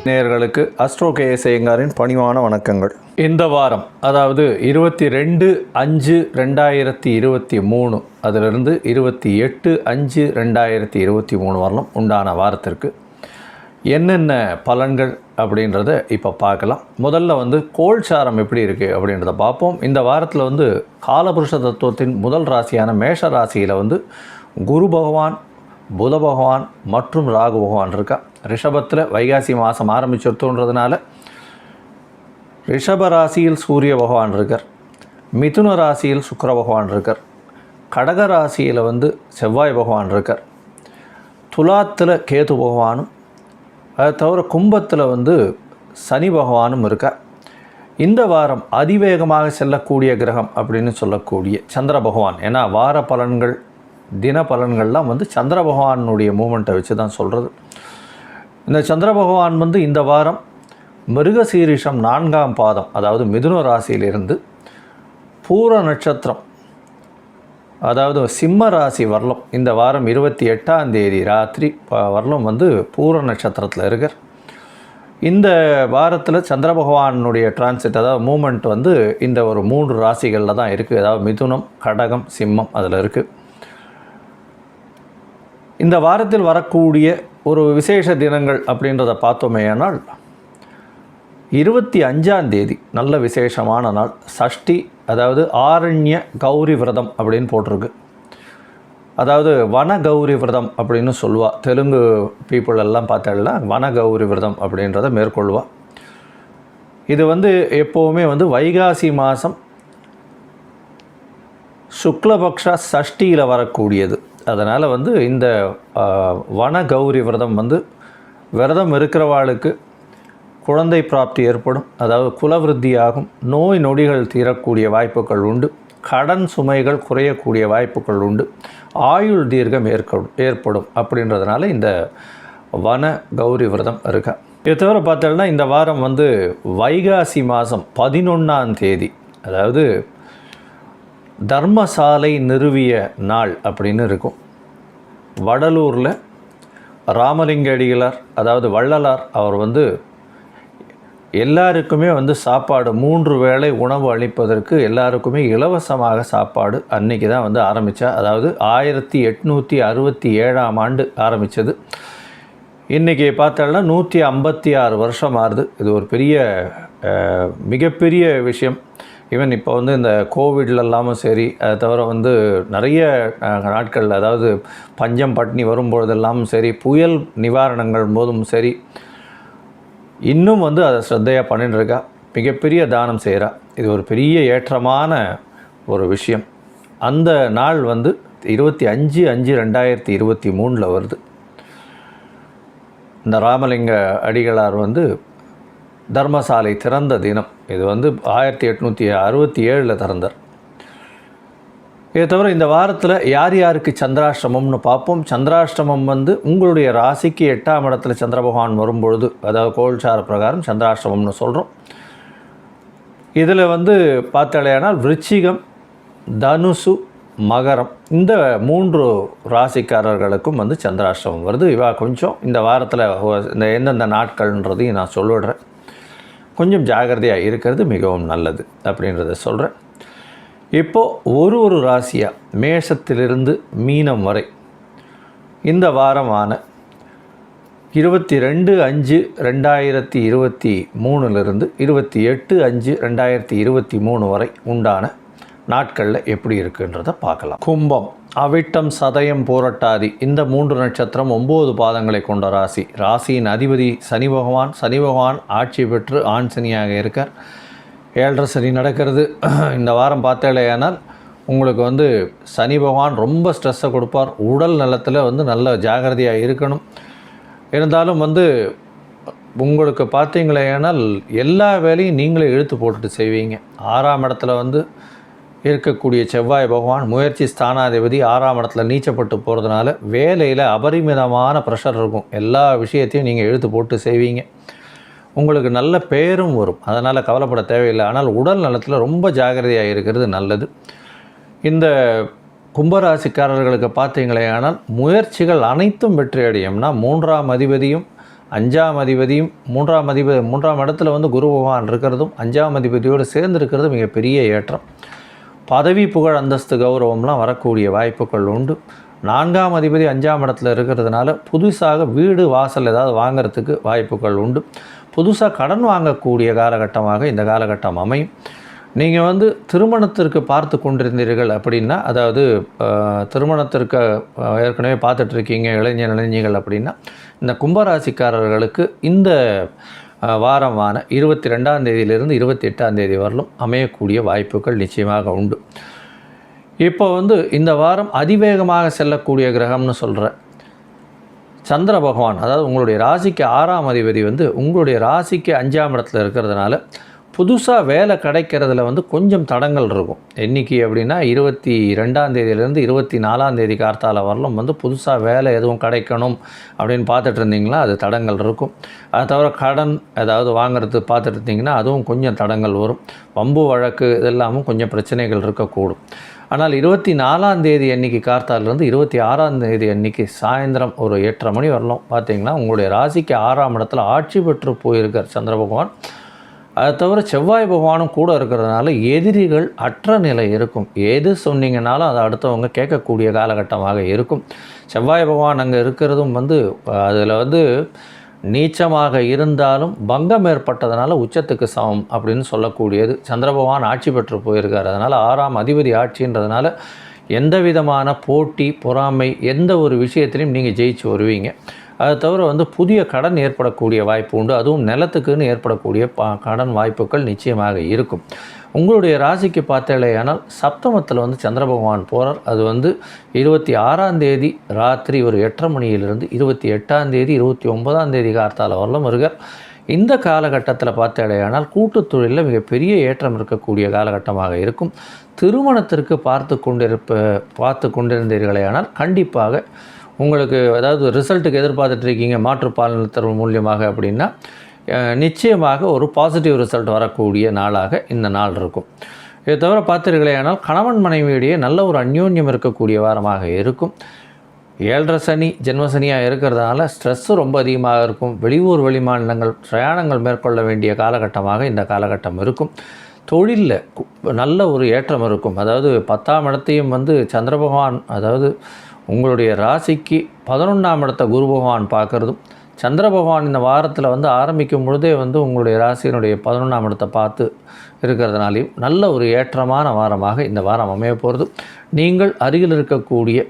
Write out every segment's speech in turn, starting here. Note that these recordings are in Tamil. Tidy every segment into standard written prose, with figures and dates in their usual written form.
நேயர்களுக்கு அஸ்ட்ரோ கேஎஸ் ஐயங்காரின் பணிவான வணக்கங்கள். இந்த வாரம், அதாவது 22/5/2023 அதிலிருந்து 28/5/2023 வரலாம் உண்டான வாரத்திற்கு என்னென்ன பலன்கள் அப்படின்றத இப்போ பார்க்கலாம். முதல்ல கோல்சாரம் எப்படி இருக்குது அப்படின்றத பார்ப்போம். இந்த வாரத்தில் காலபுருஷ தத்துவத்தின் முதல் ராசியான மேஷ ராசியில் குரு பகவான், புத பகவான் மற்றும் ராகு பகவான் இருக்கா. ரிஷபத்தில் வைகாசி மாதம் ஆரம்பிச்சிருத்தோன்றதுனால ரிஷப ராசியில் சூரிய பகவான் இருக்கார், மிதுன ராசியில் சுக்கிர பகவான் இருக்கார், கடக ராசியில் செவ்வாய் பகவான் இருக்கார், துலாத்தில் கேது பகவானும், அதை தவிர கும்பத்தில் சனி பகவானும் இருக்கார். இந்த வாரம் அதிவேகமாக செல்லக்கூடிய கிரகம் அப்படின்னு சொல்லக்கூடிய சந்திர பகவான். ஏன்னா வார பலன்கள், தின பலன்கள்லாம் சந்திர பகவானுடைய மூமெண்ட்டை வச்சு தான் சொல்கிறது. இந்த சந்திர பகவான் இந்த வாரம் மிருகசீரிஷம் 4ஆம் பாதம், அதாவது மிதுன ராசியிலிருந்து பூர நட்சத்திரம், அதாவது சிம்ம ராசி வரலும் இந்த வாரம் 28ஆம் தேதி ராத்திரி வரலும் பூர நட்சத்திரத்தில் இருக்கார். இந்த வாரத்தில் சந்திர பகவானுடைய டிரான்சிட், அதாவது மூமெண்ட் இந்த ஒரு 3 ராசிகளில் தான் இருக்குது. அதாவது மிதுனம், கடகம், சிம்மம் அதில் இருக்குது. இந்த வாரத்தில் வரக்கூடிய ஒரு விசேஷ தினங்கள் அப்படின்றத பார்த்தோமேயானால் 25ஆம் தேதி நல்ல விசேஷமான நாள், சஷ்டி, அதாவது ஆரண்ய கௌரி விரதம் அப்படின்னு போட்டிருக்கு. அதாவது வன கௌரி விரதம் அப்படின்னு சொல்லுவா. தெலுங்கு பீப்புள் எல்லாம் பார்த்தால வன கௌரி விரதம் அப்படின்றத மேற்கொள்வா. இது எப்போவுமே வைகாசி மாதம் சுக்லபக்ஷ சஷ்டியில் வரக்கூடியது. அதனால் இந்த வன கௌரி விரதம் விரதம் இருக்கிறவாளுக்கு குழந்தை பிராப்தி ஏற்படும், அதாவது குலவிருத்தி ஆகும், நோய் நொடிகள் தீரக்கூடிய வாய்ப்புகள் உண்டு, கடன் சுமைகள் குறையக்கூடிய வாய்ப்புகள் உண்டு, ஆயுள் தீர்க்கம் ஏற்படும் அப்படின்றதுனால இந்த வன கௌரி விரதம் இருக்கா. இதை தவிர பார்த்தோம்னா இந்த வாரம் வைகாசி மாதம் 11ஆம் தேதி, அதாவது தர்மசாலை நிறுவிய நாள் அப்படின்னு இருக்கும். வடலூரில் ராமலிங்க அடிகளார், அதாவது வள்ளலார், அவர் எல்லாருக்குமே சாப்பாடு 3 வேளை உணவு அளிப்பதற்கு எல்லாருக்குமே இலவசமாக சாப்பாடு அன்றைக்கி தான் ஆரம்பித்தா. அதாவது 1867ஆம் ஆண்டு ஆரம்பித்தது. இன்றைக்கி பார்த்தோம்னா 156 வருஷம் ஆகுது. இது ஒரு மிகப்பெரிய விஷயம். ஈவன் இப்போ இந்த கோவிட்ல இல்லாமல் சரி, அதை தவிர நிறைய நாட்கள், அதாவது பஞ்சம் பட்டினி வரும்பொழுதெல்லாம் சரி, புயல் நிவாரணங்கள் போதும் சரி, இன்னும் அதை ஸ்ரத்தையாக பண்ணிட்டு இருக்கா. மிகப்பெரிய தானம் செய்கிறா. இது ஒரு பெரிய ஏற்றமான ஒரு விஷயம். அந்த நாள் 25/5/2023 வருது. இந்த ராமலிங்க அடிகளார் தர்மசாலை திறந்த தினம். இது 1867 திறந்தார். இதை தவிர இந்த வாரத்தில் யார் யாருக்கு சந்திராஷ்டமம்னு பார்ப்போம். சந்திராஷ்டமம் உங்களுடைய ராசிக்கு 8ஆம் இடத்துல சந்திர பகவான் வரும்பொழுது, அதாவது கோல்சார பிரகாரம் சந்திராஷ்டமம்னு சொல்கிறோம். இதில் பார்த்தாலேயானால் விருச்சிகம், தனுசு, மகரம், இந்த 3 ராசிக்காரர்களுக்கும் சந்திராஷ்டமம் வருது. இவா கொஞ்சம் இந்த வாரத்தில் இந்த எந்தெந்த நாட்கள்ன்றதையும் நான் சொல்லிடுறேன். கொஞ்சம் ஜாகிரதையாக இருக்கிறது மிகவும் நல்லது அப்படின்றத சொல்கிறேன். இப்போது ஒரு ராசியாக மேஷத்திலிருந்து மீனம் வரை இந்த வாரமான 22/5/2023 28/5/2023 வரை உண்டான நாட்களில் எப்படி இருக்குன்றதை பார்க்கலாம். கும்பம், அவிட்டம், சதயம், பூரட்டாதி, இந்த 3 நட்சத்திரம் 9 பாதங்களை கொண்ட ராசி. ராசியின் அதிபதி சனி பகவான். சனி பகவான் ஆட்சி பெற்று ஆண் சனியாக இருக்கார். 7.5 சனி நடக்கிறது. இந்த வாரம் பார்த்தாலேயானால் உங்களுக்கு சனி பகவான் ரொம்ப ஸ்ட்ரெஸ்ஸை கொடுப்பார். உடல் நலத்தில் நல்ல ஜாகிரதையாக இருக்கணும். இருந்தாலும் உங்களுக்கு பார்த்தீங்களேனால் எல்லா வேலையும் நீங்களே இழுத்து போட்டுட்டு செய்வீங்க. 6ஆம் இடத்துல இருக்கக்கூடிய செவ்வாய் பகவான் முயற்சி ஸ்தானாதிபதி 6ஆம் இடத்துல நீச்சப்பட்டு போகிறதுனால வேலையில் அபரிமிதமான ப்ரெஷர் இருக்கும். எல்லா விஷயத்தையும் நீங்கள் இழுத்து போட்டு செய்வீங்க. உங்களுக்கு நல்ல பேரும் வரும். அதனால் கவலைப்பட தேவையில்லை. ஆனால் உடல் நலத்தில் ரொம்ப ஜாகிரதையாக இருக்கிறது நல்லது. இந்த கும்பராசிக்காரர்களுக்கு பார்த்தீங்களே ஆனால் முயற்சிகள் அனைத்தும் வெற்றி அடையும்னா 3ஆம் அதிபதியும் 5ஆம் அதிபதியும் 3ஆம் இடத்துல வந்து குரு பகவான் இருக்கிறதும் 5ஆம் அதிபதியோடு சேர்ந்து இருக்கிறது மிகப்பெரிய ஏற்றம். பதவி புகழ் அந்தஸ்து கௌரவம்லாம் வரக்கூடிய வாய்ப்புகள் உண்டு. 4ஆம் அதிபதி 5ஆம் இடத்துல இருக்கிறதுனால புதுசாக வீடு வாசல் ஏதாவது வாங்கிறதுக்கு வாய்ப்புகள் உண்டு. புதுசாக கடன் வாங்கக்கூடிய காலகட்டமாக இந்த காலகட்டம் அமையும். நீங்கள் வந்து திருமணத்திற்கு பார்த்து கொண்டிருந்தீர்கள் அப்படின்னா, அதாவது திருமணத்திற்கு ஏற்கனவே பார்த்துட்ருக்கீங்க இளைஞர்கள் அப்படின்னா, இந்த கும்பராசிக்காரர்களுக்கு இந்த வாரமான 22ஆம் தேதியிலிருந்து 28ஆம் தேதி வரலும் அமையக்கூடிய வாய்ப்புகள் நிச்சயமாக உண்டு. இப்போ வந்து இந்த வாரம் அதிவேகமாக செல்லக்கூடிய கிரகம்னு சொல்கிற சந்திர பகவான், அதாவது உங்களுடைய ராசிக்கு 6ஆம் அதிபதி வந்து உங்களுடைய ராசிக்கு 5ஆம் இடத்துல இருக்கிறதுனால புதுசாக வேலை கிடைக்கிறதுல வந்து கொஞ்சம் தடங்கள் இருக்கும். என்றைக்கு அப்படின்னா 22ஆம் தேதியிலேருந்து 24ஆம் தேதி கார்த்தால வரலும் வந்து புதுசாக வேலை எதுவும் கிடைக்கணும் அப்படின்னு பார்த்துட்டு இருந்தீங்களா, அது தடங்கள் இருக்கும். அதை தவிர கடன் ஏதாவது வாங்குறது பார்த்துட்டு இருந்தீங்கன்னா அதுவும் கொஞ்சம் தடங்கள் வரும். வம்பு வழக்கு இதெல்லாமும் கொஞ்சம் பிரச்சனைகள் இருக்கக்கூடும். ஆனால் 24ஆம் தேதி அன்றைக்கி கார்த்தாலேருந்து 26ஆம் தேதி அன்றைக்கி சாயந்தரம் ஒரு 8:30 மணி வரலாம் பார்த்தீங்கன்னா உங்களுடைய ராசிக்கு 6ஆம் இடத்துல ஆட்சி பெற்று போயிருக்கார் சந்திர பகவான். அதை தவிர செவ்வாய் பகவானும் கூட இருக்கிறதுனால எதிரிகள் அற்ற நிலை இருக்கும். எது சொன்னீங்கன்னாலும் அதை அடுத்தவங்க கேட்கக்கூடிய காலகட்டமாக இருக்கும். செவ்வாய் பகவான் அங்கே இருக்கிறதும் வந்து அதில் வந்து நீச்சமாக இருந்தாலும் பங்கம் ஏற்பட்டதுனால உச்சத்துக்கு சமம் அப்படின்னு சொல்லக்கூடியது. சந்திர பகவான் ஆட்சி பெற்று போயிருக்கார். அதனால் 6ஆம் அதிபதி ஆட்சின்றதுனால எந்த விதமான போட்டி பொறாமை எந்த ஒரு விஷயத்திலையும் நீங்கள் ஜெயிச்சு வருவீங்க. அதை தவிர வந்து புதிய கடன் ஏற்படக்கூடிய வாய்ப்பு உண்டு. அதுவும் நிலத்துக்குன்னு ஏற்படக்கூடிய கடன் வாய்ப்புகள் நிச்சயமாக இருக்கும். உங்களுடைய ராசிக்கு பார்த்தாலேயானால் சப்தமத்தில் வந்து சந்திர பகவான் போகிறார். அது வந்து 26ஆம் தேதி ராத்திரி ஒரு 8:30 மணியிலிருந்து 28ஆம் தேதி 29ஆம் தேதி கார்த்தால வரலும் வருகிறார். இந்த காலகட்டத்தில் பார்த்தாலேயானால் கூட்டுத் தொழிலில் மிகப்பெரிய ஏற்றம் இருக்கக்கூடிய காலகட்டமாக இருக்கும். திருமணத்திற்கு பார்த்து கொண்டிருந்தீர்களேயானால் கண்டிப்பாக உங்களுக்கு அதாவது ரிசல்ட்டுக்கு எதிர்பார்த்துட்ருக்கீங்க மாற்றுப்பாலினத்தர் மூலியமாக அப்படின்னா நிச்சயமாக ஒரு பாசிட்டிவ் ரிசல்ட் வரக்கூடிய நாளாக இந்த நாள் இருக்கும். இதை தவிர பார்த்தீர்களேயானால் கணவன் மனைவியிடையே நல்ல ஒரு அந்யோன்யம் இருக்கக்கூடிய வாரமாக இருக்கும். 7.5 சனி ஜென்மசனியாக இருக்கிறதுனால ஸ்ட்ரெஸ்ஸு ரொம்ப அதிகமாக இருக்கும். வெளியூர் வெளிமாநிலங்கள் பிரயாணங்கள் மேற்கொள்ள வேண்டிய காலகட்டமாக இந்த காலகட்டம் இருக்கும். தொழிலில் நல்ல ஒரு ஏற்றம் இருக்கும். அதாவது 10ஆம் இடத்தையும் வந்து சந்திர பகவான், அதாவது உங்களுடைய ராசிக்கு 11ஆம் இடத்தை குரு பகவான் பார்க்குறதும், சந்திர பகவான் இந்த வாரத்தில் வந்து ஆரம்பிக்கும் பொழுதே வந்து உங்களுடைய ராசியினுடைய 11ஆம் இடத்தை பார்த்து இருக்கிறதுனாலையும் நல்ல ஒரு ஏற்றமான வாரமாக இந்த வாரம் அமைய போகிறது. நீங்கள் அருகில் இருக்கக்கூடிய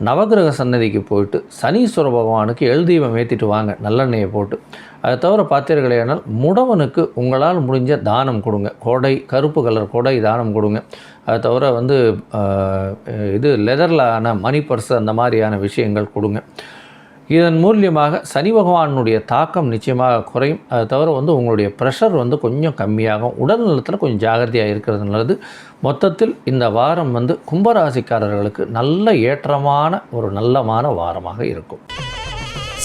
நவகிரக சன்னதிக்கு போயிட்டு சனீஸ்வர பகவானுக்கு தீபம் ஏற்றிட்டு வாங்க, நல்லெண்ணெயை போட்டு. அதை தவிர பார்த்தீர்களேனால் முடவனுக்கு உங்களால் முடிஞ்ச தானம் கொடுங்க. கருப்பு கலர் கொடை தானம் கொடுங்க. அதை தவிர வந்து இது லெதரில் மணி பர்ஸ் அந்த மாதிரியான விஷயங்கள் கொடுங்க. இதன் மூலியமாக சனி பகவானுடைய தாக்கம் நிச்சயமாக குறையும். அதை தவிர வந்து உங்களுடைய ப்ரெஷர் வந்து கொஞ்சம் கம்மியாகும். உடல் நலத்தில் கொஞ்சம் ஜாகிரதையாக இருக்கிறது நல்லது. மொத்தத்தில் இந்த வாரம் வந்து கும்பராசிக்காரர்களுக்கு நல்ல ஏற்றமான ஒரு நல்லமான வாரமாக இருக்கும்.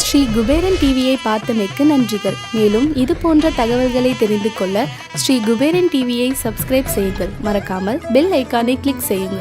ஸ்ரீ குபேரன் டிவியை பார்த்தமைக்கு நன்றிகள். மேலும் இது போன்ற தகவல்களை தெரிந்து கொள்ள ஸ்ரீ குபேரன் டிவியை சப்ஸ்கிரைப் செய்யுங்கள். மறக்காமல் பெல் ஐக்கானை கிளிக் செய்யுங்கள்.